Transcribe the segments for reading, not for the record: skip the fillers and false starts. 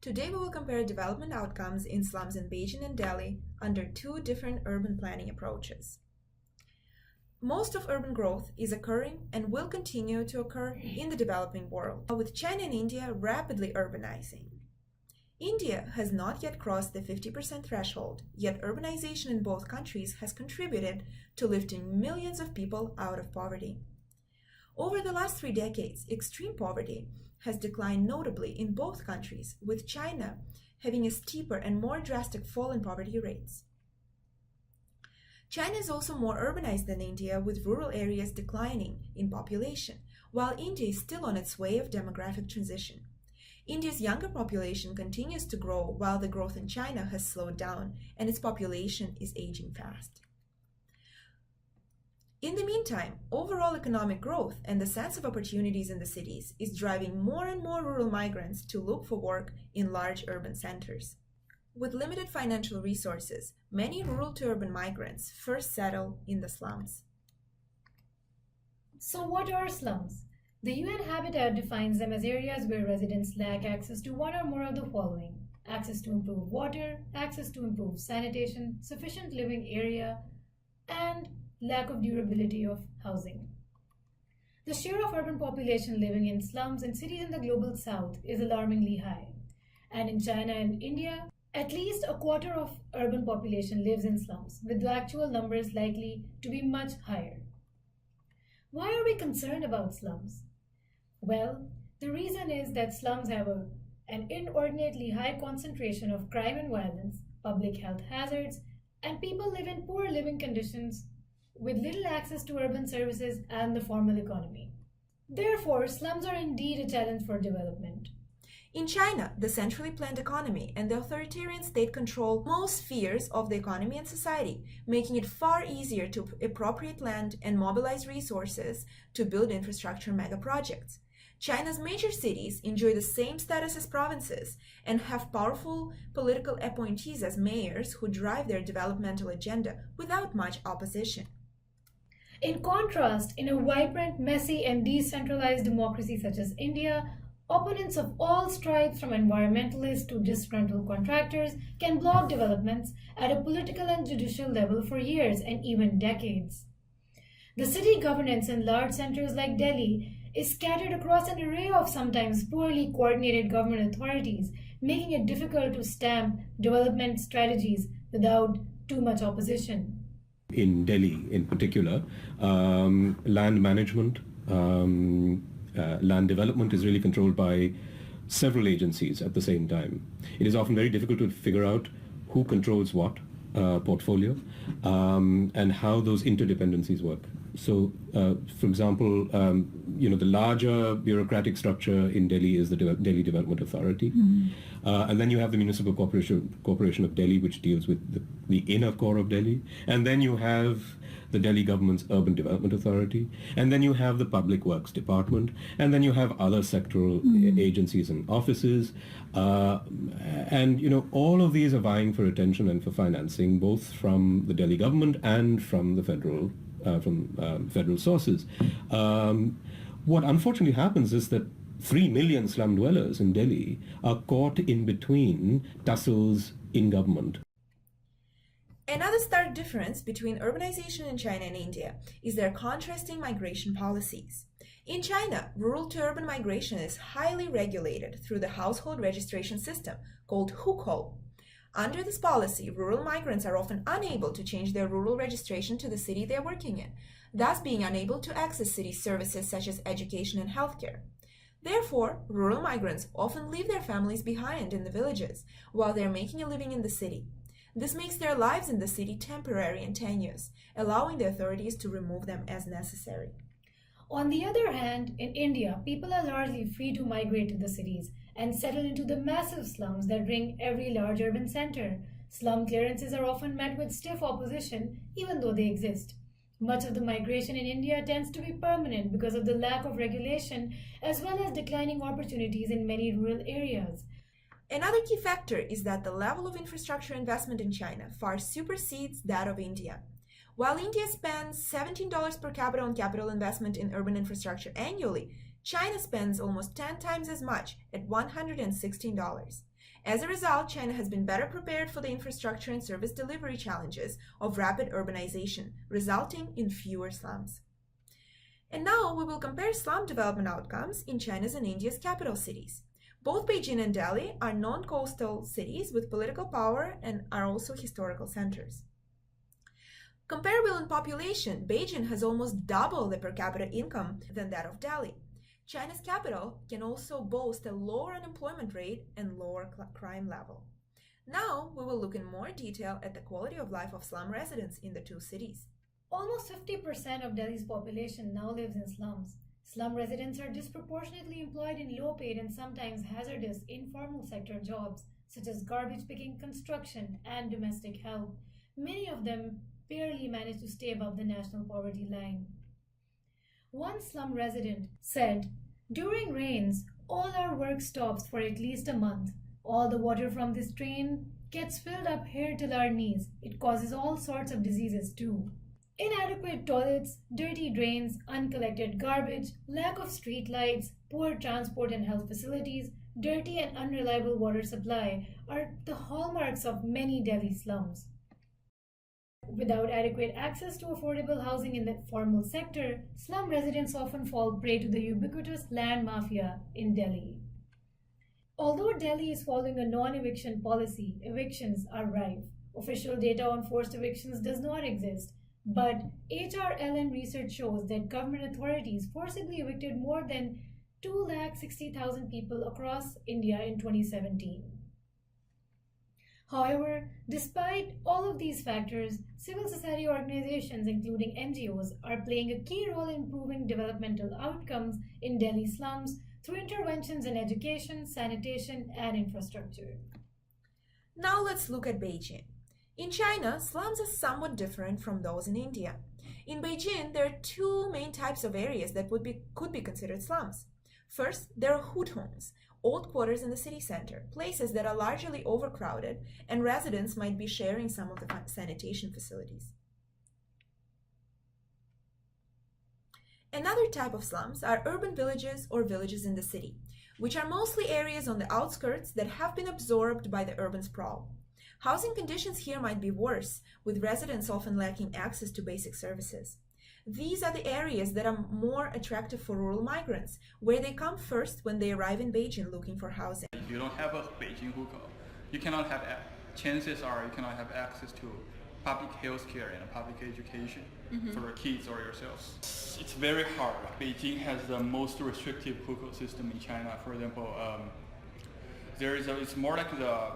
Today we will compare development outcomes in slums in Beijing and Delhi under two different urban planning approaches. Most of urban growth is occurring and will continue to occur in the developing world, with China and India rapidly urbanizing. India has not yet crossed the 50% threshold, yet urbanization in both countries has contributed to lifting millions of people out of poverty. Over the last 3 decades, extreme poverty has declined notably in both countries, with China having a steeper and more drastic fall in poverty rates. China is also more urbanized than India, with rural areas declining in population, while India is still on its way of demographic transition. India's younger population continues to grow, while the growth in China has slowed down and its population is aging fast. In the meantime, overall economic growth and the sense of opportunities in the cities is driving more and more rural migrants to look for work in large urban centers. With limited financial resources, many rural to urban migrants first settle in the slums. So what are slums? The UN Habitat defines them as areas where residents lack access to one or more of the following: access to improved water, access to improved sanitation, sufficient living area, and lack of durability of housing. The share of urban population living in slums in cities in the global south is alarmingly high. And in China and India, at least a quarter of urban population lives in slums, with the actual numbers likely to be much higher. Why are we concerned about slums? Well, the reason is that slums have an inordinately high concentration of crime and violence, public health hazards, and people live in poor living conditions with little access to urban services and the formal economy. Therefore, slums are indeed a challenge for development. In China, the centrally planned economy and the authoritarian state control most spheres of the economy and society, making it far easier to appropriate land and mobilize resources to build infrastructure mega projects. China's major cities enjoy the same status as provinces and have powerful political appointees as mayors who drive their developmental agenda without much opposition. In contrast, in a vibrant, messy, and decentralized democracy such as India, opponents of all stripes, from environmentalists to disgruntled contractors, can block developments at a political and judicial level for years and even decades. The city governance in large centers like Delhi is scattered across an array of sometimes poorly coordinated government authorities, making it difficult to stamp development strategies without too much opposition. In Delhi, in particular, land management, land development is really controlled by several agencies at the same time. It is often very difficult to figure out who controls what portfolio and how those interdependencies work. So, for example, the larger bureaucratic structure in Delhi is the Delhi Development Authority. And then you have the Municipal Corporation of Delhi, which deals with the inner core of Delhi. And then you have the Delhi government's Urban Development Authority. And then you have the Public Works Department. And then you have other sectoral agencies and offices. And, all of these are vying for attention and for financing, both from the Delhi government and from the federal sources. What unfortunately happens is that 3 million slum dwellers in Delhi are caught in between tussles in government. Another stark difference between urbanization in China and India is their contrasting migration policies. In China, rural to urban migration is highly regulated through the household registration system called hukou. Under this policy, rural migrants are often unable to change their rural registration to the city they are working in, thus being unable to access city services such as education and healthcare. Therefore, rural migrants often leave their families behind in the villages while they are making a living in the city. This makes their lives in the city temporary and tenuous, allowing the authorities to remove them as necessary. On the other hand, in India, people are largely free to migrate to the cities and settle into the massive slums that ring every large urban center. Slum clearances are often met with stiff opposition, even though they exist. Much of the migration in India tends to be permanent because of the lack of regulation, as well as declining opportunities in many rural areas. Another key factor is that the level of infrastructure investment in China far supersedes that of India. While India spends $17 per capita on capital investment in urban infrastructure annually, China spends almost 10 times as much at $116. As a result, China has been better prepared for the infrastructure and service delivery challenges of rapid urbanization, resulting in fewer slums. And now we will compare slum development outcomes in China's and India's capital cities. Both Beijing and Delhi are non-coastal cities with political power and are also historical centers. Comparable in population, Beijing has almost double the per capita income than that of Delhi. China's capital can also boast a lower unemployment rate and lower crime level. Now we will look in more detail at the quality of life of slum residents in the two cities. Almost 50% of Delhi's population now lives in slums. Slum residents are disproportionately employed in low-paid and sometimes hazardous informal sector jobs, such as garbage picking, construction, and domestic help. Many of them barely manage to stay above the national poverty line. One slum resident said, "During rains, all our work stops for at least a month. All the water from this drain gets filled up here till our knees. It causes all sorts of diseases too." Inadequate toilets, dirty drains, uncollected garbage, lack of street lights, poor transport and health facilities, dirty and unreliable water supply are the hallmarks of many Delhi slums. Without adequate access to affordable housing in the formal sector, slum residents often fall prey to the ubiquitous land mafia in Delhi. Although Delhi is following a non-eviction policy, evictions are rife. Official data on forced evictions does not exist, but HRLN research shows that government authorities forcibly evicted more than 260,000 people across India in 2017. However, despite all of these factors, civil society organizations, including NGOs, are playing a key role in improving developmental outcomes in Delhi slums through interventions in education, sanitation, and infrastructure. Now let's look at Beijing. In China, slums are somewhat different from those in India. In Beijing, there are two main types of areas that could be considered slums. First, there are hutongs, old quarters in the city center, places that are largely overcrowded and residents might be sharing some of the sanitation facilities. Another type of slums are urban villages or villages in the city, which are mostly areas on the outskirts that have been absorbed by the urban sprawl. Housing conditions here might be worse, with residents often lacking access to basic services. These are the areas that are more attractive for rural migrants, where they come first when they arrive in Beijing looking for housing. If you don't have a Beijing hukou, you cannot have chances are you cannot have access to public health care and public education for your kids or yourselves. It's very hard. Beijing has the most restrictive hukou system in China. For example, it's more like the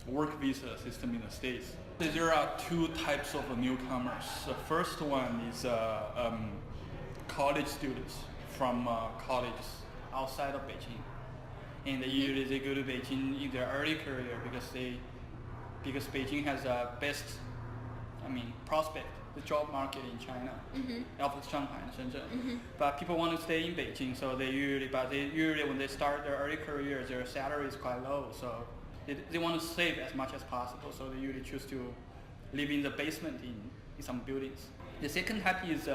work visa system in the States. There are two types of newcomers. The first one is college students from colleges outside of Beijing. And usually they go to Beijing in their early career because Beijing has the best prospect, the job market in China, of Shanghai and Shenzhen. But people want to stay in Beijing, so they usually when they start their early career, their salary is quite low. So they want to save as much as possible, so they usually choose to live in the basement in some buildings. The second type is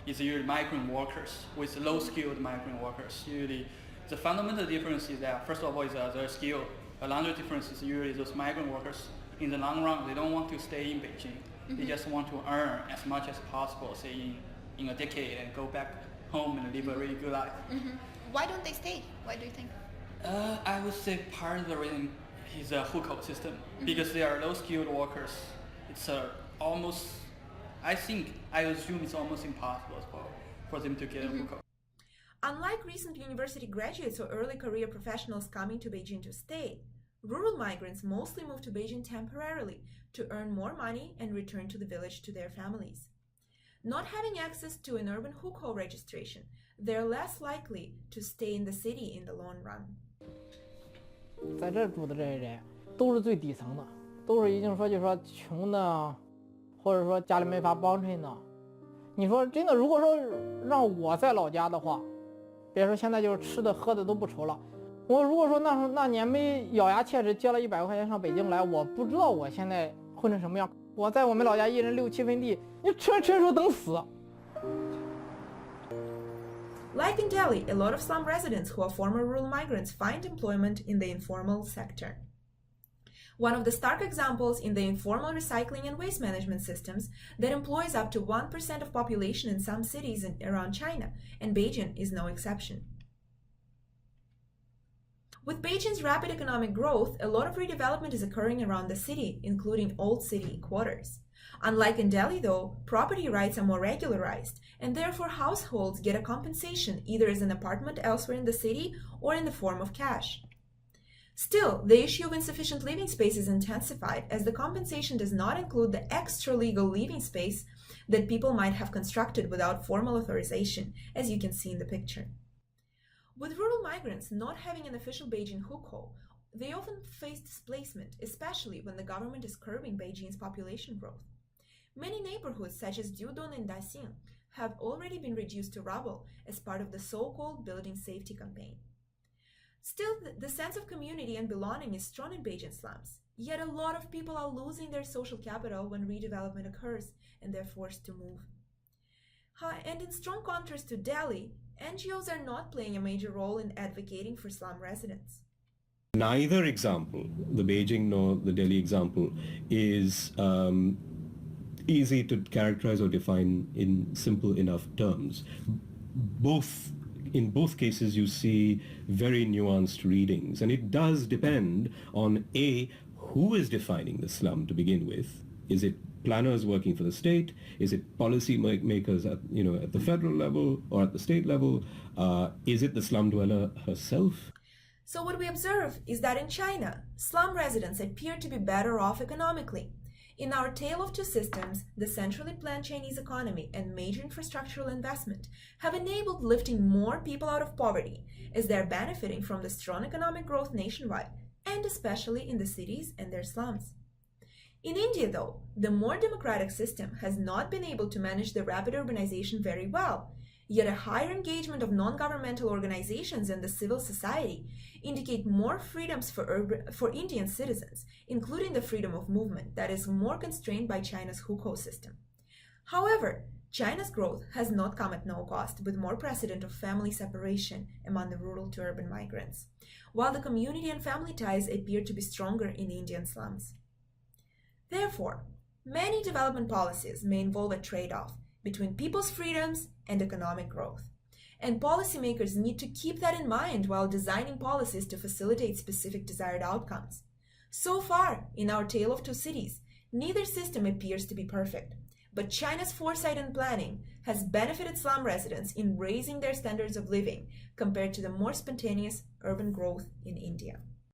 usually migrant workers, with low-skilled migrant workers. Usually, the fundamental difference is that, first of all, is their skill. Another difference is usually those migrant workers, in the long run, they don't want to stay in Beijing. They just want to earn as much as possible, say in a decade, and go back home and live a really good life. Why don't they stay? Why do you think? I would say part of the reason is a hukou system, because they are low-skilled workers. It's I assume it's almost impossible for them to get a hukou. Unlike recent university graduates or early career professionals coming to Beijing to stay, rural migrants mostly move to Beijing temporarily to earn more money and return to the village to their families. Not having access to an urban hukou registration, they're less likely to stay in the city in the long run. 在这儿住的这些人都是最底层的，都是已经说就说穷的，或者说家里没法帮衬的。你说真的，如果说让我在老家的话，别说现在就是吃的喝的都不愁了。我如果说那年没咬牙切齿借了100块钱上北京来，我不知道我现在混成什么样。我在我们老家一人6、7分地，你纯说等死。 Like in Delhi, a lot of slum residents who are former rural migrants find employment in the informal sector. One of the stark examples in the informal recycling and waste management systems that employs up to 1% of population in some cities around China, and Beijing is no exception. With Beijing's rapid economic growth, a lot of redevelopment is occurring around the city, including old city quarters. Unlike in Delhi, though, property rights are more regularized, and therefore households get a compensation either as an apartment elsewhere in the city or in the form of cash. Still, the issue of insufficient living space is intensified as the compensation does not include the extra legal living space that people might have constructed without formal authorization, as you can see in the picture. With rural migrants not having an official Beijing hukou, they often face displacement, especially when the government is curbing Beijing's population growth. Many neighborhoods such as Jiudong and Daxing have already been reduced to rubble as part of the so-called building safety campaign. Still, the sense of community and belonging is strong in Beijing slums, yet a lot of people are losing their social capital when redevelopment occurs and they're forced to move. And in strong contrast to Delhi, NGOs are not playing a major role in advocating for slum residents. Neither example, the Beijing nor the Delhi example, is easy to characterize or define in simple enough terms. In both cases, you see very nuanced readings, and it does depend on A, who is defining the slum to begin with. Is it planners working for the state? Is it policy makers at the federal level or at the state level? Is it the slum dweller herself? So what we observe is that in China, slum residents appear to be better off economically. In our tale of two systems, the centrally planned Chinese economy and major infrastructural investment have enabled lifting more people out of poverty, as they are benefiting from the strong economic growth nationwide, and especially in the cities and their slums. In India, though, the more democratic system has not been able to manage the rapid urbanization very well, yet a higher engagement of non-governmental organizations and the civil society indicate more freedoms for Indian citizens, including the freedom of movement that is more constrained by China's hukou system. However, China's growth has not come at no cost, with more precedent of family separation among the rural to urban migrants, while the community and family ties appear to be stronger in Indian slums. Therefore, many development policies may involve a trade-off between people's freedoms and economic growth. And policymakers need to keep that in mind while designing policies to facilitate specific desired outcomes. So far, in our tale of two cities, neither system appears to be perfect, but China's foresight and planning has benefited slum residents in raising their standards of living compared to the more spontaneous urban growth in India.